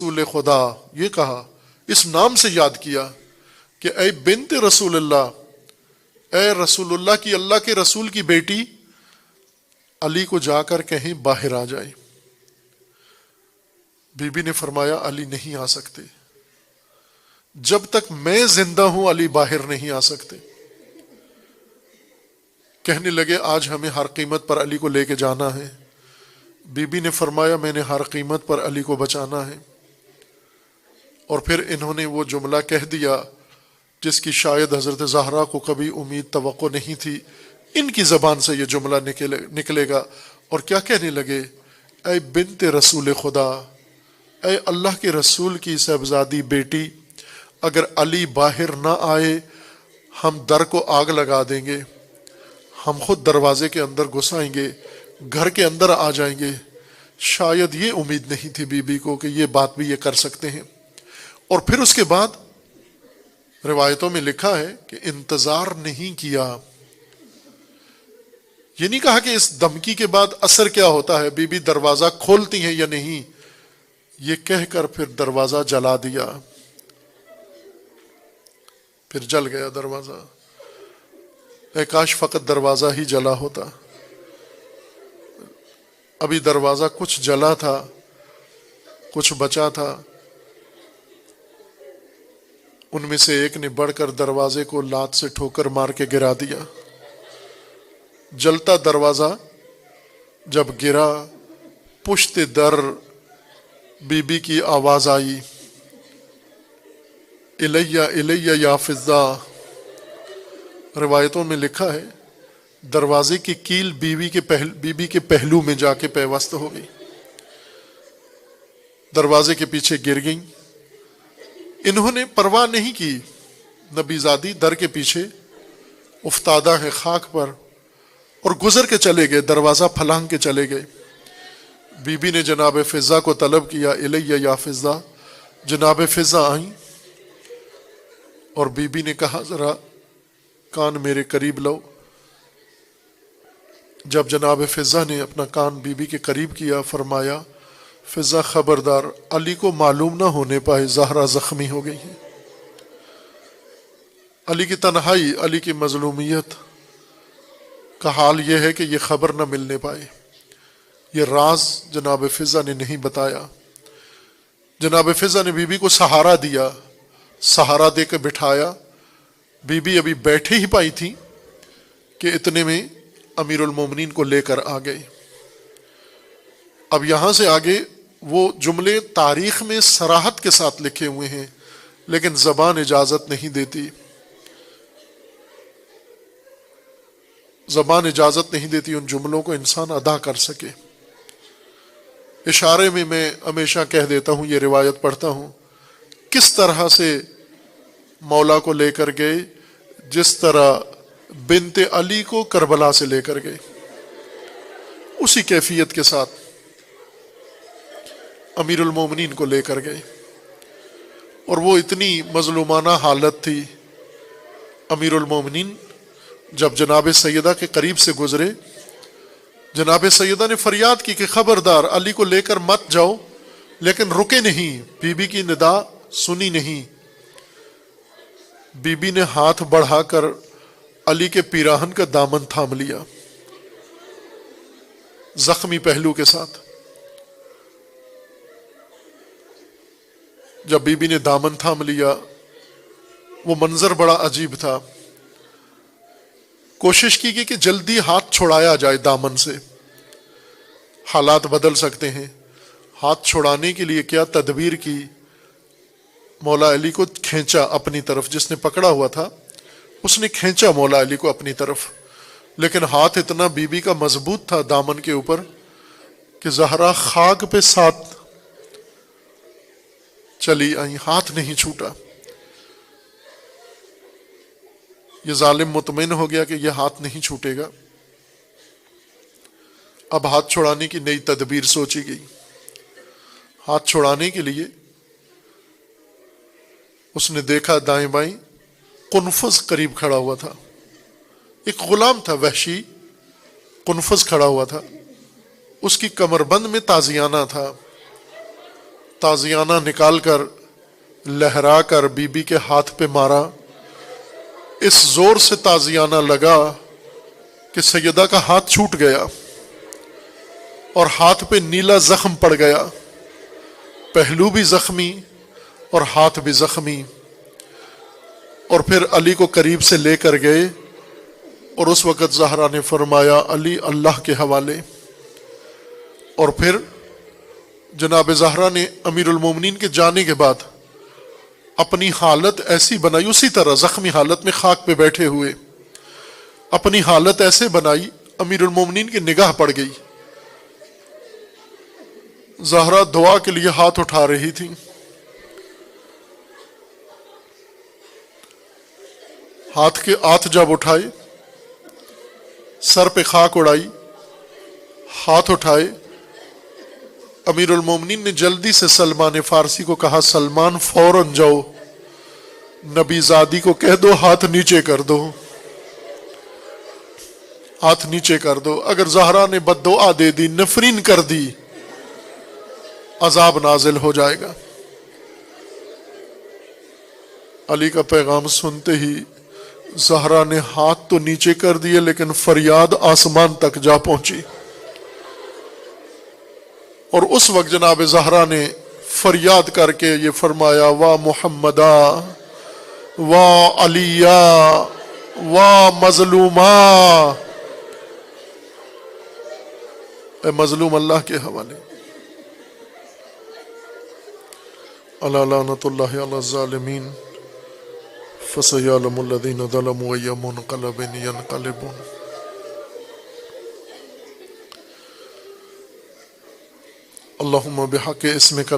رسول خدا، یہ کہا، اس نام سے یاد کیا کہ اے بنت رسول اللہ، اے رسول اللہ کی، اللہ کے رسول کی بیٹی، علی کو جا کر کہیں باہر آ جائے۔ بی بی نے فرمایا علی نہیں آ سکتے، جب تک میں زندہ ہوں علی باہر نہیں آ سکتے۔ کہنے لگے آج ہمیں ہر قیمت پر علی کو لے کے جانا ہے۔ بی بی نے فرمایا میں نے ہر قیمت پر علی کو بچانا ہے۔ اور پھر انہوں نے وہ جملہ کہہ دیا جس کی شاید حضرت زہرا کو کبھی امید توقع نہیں تھی، ان کی زبان سے یہ جملہ نکلے گا۔ اور کیا کہنے لگے؟ اے بنت رسول خدا، اے اللہ کے رسول کی صاحبزادی بیٹی، اگر علی باہر نہ آئے ہم در کو آگ لگا دیں گے، ہم خود دروازے کے اندر گھس آئیں گے، گھر کے اندر آ جائیں گے۔ شاید یہ امید نہیں تھی بی بی کو کہ یہ بات بھی یہ کر سکتے ہیں۔ اور پھر اس کے بعد روایتوں میں لکھا ہے کہ انتظار نہیں کیا۔ یہ نہیں کہا کہ اس دھمکی کے بعد اثر کیا ہوتا ہے، بی بی دروازہ کھولتی ہیں یا نہیں، یہ کہہ کر پھر دروازہ جلا دیا۔ پھر جل گیا دروازہ۔ اے کاش فقط دروازہ ہی جلا ہوتا۔ ابھی دروازہ کچھ جلا تھا، کچھ بچا تھا۔ ان میں سے ایک نے بڑھ کر دروازے کو لات سے ٹھوکر مار کے گرا دیا۔ جلتا دروازہ جب گرا، پشت در بی بی کی آواز آئی، الیہ الیہ یا فضہ۔ روایتوں میں لکھا ہے دروازے کی کیل بی بی کے پہلو میں جا کے پیوست ہو گئی، دروازے کے پیچھے گر گئیں۔ انہوں نے پرواہ نہیں کی، نبی زادی در کے پیچھے افتادہ ہے خاک پر، اور گزر کے چلے گئے، دروازہ پھلانگ کے چلے گئے۔ بی بی نے جناب فضہ کو طلب کیا، الیہ یا فضہ۔ جناب فضہ آئیں اور بی بی نے کہا ذرا کان میرے قریب لو۔ جب جناب فضہ نے اپنا کان بی بی کے قریب کیا، فرمایا فضہ خبردار، علی کو معلوم نہ ہونے پائے زہرا زخمی ہو گئی ہے۔ علی کی تنہائی، علی کی مظلومیت کا حال یہ ہے کہ یہ خبر نہ ملنے پائے۔ یہ راز جناب فضہ نے نہیں بتایا۔ جناب فضہ نے بی بی کو سہارا دیا، سہارا دے کے بٹھایا۔ بی بی ابھی بیٹھے ہی پائی تھی کہ اتنے میں امیر المومنین کو لے کر آ گئے۔ اب یہاں سے آگے وہ جملے تاریخ میں صراحت کے ساتھ لکھے ہوئے ہیں، لیکن زبان اجازت نہیں دیتی، زبان اجازت نہیں دیتی ان جملوں کو انسان ادا کر سکے۔ اشارے میں میں ہمیشہ کہہ دیتا ہوں، یہ روایت پڑھتا ہوں، کس طرح سے مولا کو لے کر گئے، جس طرح بنت علی کو کربلا سے لے کر گئے، اسی کیفیت کے ساتھ امیر المومنین کو لے کر گئے۔ اور وہ اتنی مظلومانہ حالت تھی، امیر المومنین جب جناب سیدہ کے قریب سے گزرے، جناب سیدہ نے فریاد کی کہ خبردار علی کو لے کر مت جاؤ، لیکن رکے نہیں، بی بی کی ندا سنی نہیں۔ بی بی نے ہاتھ بڑھا کر علی کے پیراہن کا دامن تھام لیا، زخمی پہلو کے ساتھ۔ جب بی بی نے دامن تھام لیا، وہ منظر بڑا عجیب تھا۔ کوشش کی کہ جلدی ہاتھ چھڑایا جائے دامن سے، حالات بدل سکتے ہیں۔ ہاتھ چھڑانے کے لیے کیا تدبیر کی، مولا علی کو کھینچا اپنی طرف، جس نے پکڑا ہوا تھا اس نے کھینچا مولا علی کو اپنی طرف، لیکن ہاتھ اتنا بی بی کا مضبوط تھا دامن کے اوپر کہ زہرا خاک پہ ساتھ چلی آئی، ہاتھ نہیں چھوٹا۔ یہ ظالم مطمئن ہو گیا کہ یہ ہاتھ نہیں چھوٹے گا۔ اب ہاتھ چھڑانے کی نئی تدبیر سوچی گئی۔ ہاتھ چھڑانے کے لیے اس نے دیکھا دائیں بائیں قنفذ قریب کھڑا ہوا تھا، ایک غلام تھا وحشی، قنفذ کھڑا ہوا تھا، اس کی کمر بند میں تازیانہ تھا، تازیانہ نکال کر لہرا کر بی بی کے ہاتھ پہ مارا۔ اس زور سے تازیانہ لگا کہ سیدہ کا ہاتھ چھوٹ گیا اور ہاتھ پہ نیلا زخم پڑ گیا، پہلو بھی زخمی اور ہاتھ بھی زخمی۔ اور پھر علی کو قریب سے لے کر گئے اور اس وقت زہرا نے فرمایا علی اللہ کے حوالے۔ اور پھر جناب زہرا نے امیر المومنین کے جانے کے بعد اپنی حالت ایسی بنائی، اسی طرح زخمی حالت میں خاک پہ بیٹھے ہوئے اپنی حالت ایسے بنائی، امیر المومنین کی نگاہ پڑ گئی، زہرا دعا کے لیے ہاتھ اٹھا رہی تھی، ہاتھ جب اٹھائے، سر پہ خاک اڑائی، ہاتھ اٹھائے، امیر المومنین نے جلدی سے سلمان فارسی کو کہا سلمان فوراً جاؤ نبی زادی کو کہہ دو ہاتھ نیچے کر دو، ہاتھ نیچے کر دو۔ اگر زہرا نے بد دعا دے دی، نفرین کر دی، عذاب نازل ہو جائے گا۔ علی کا پیغام سنتے ہی زہرا نے ہاتھ تو نیچے کر دیے لیکن فریاد آسمان تک جا پہنچی، اور اس وقت جناب زہرا نے فریاد کر کے یہ فرمایا وا محمدا وا علیہ وا مظلوما، اے مظلوم اللہ کے حوالے۔ الا لعنت اللہ علی الظالمین فسیعلم الذین ظلموا ای منقلب ینقلبون۔ اللہم بحق اسمک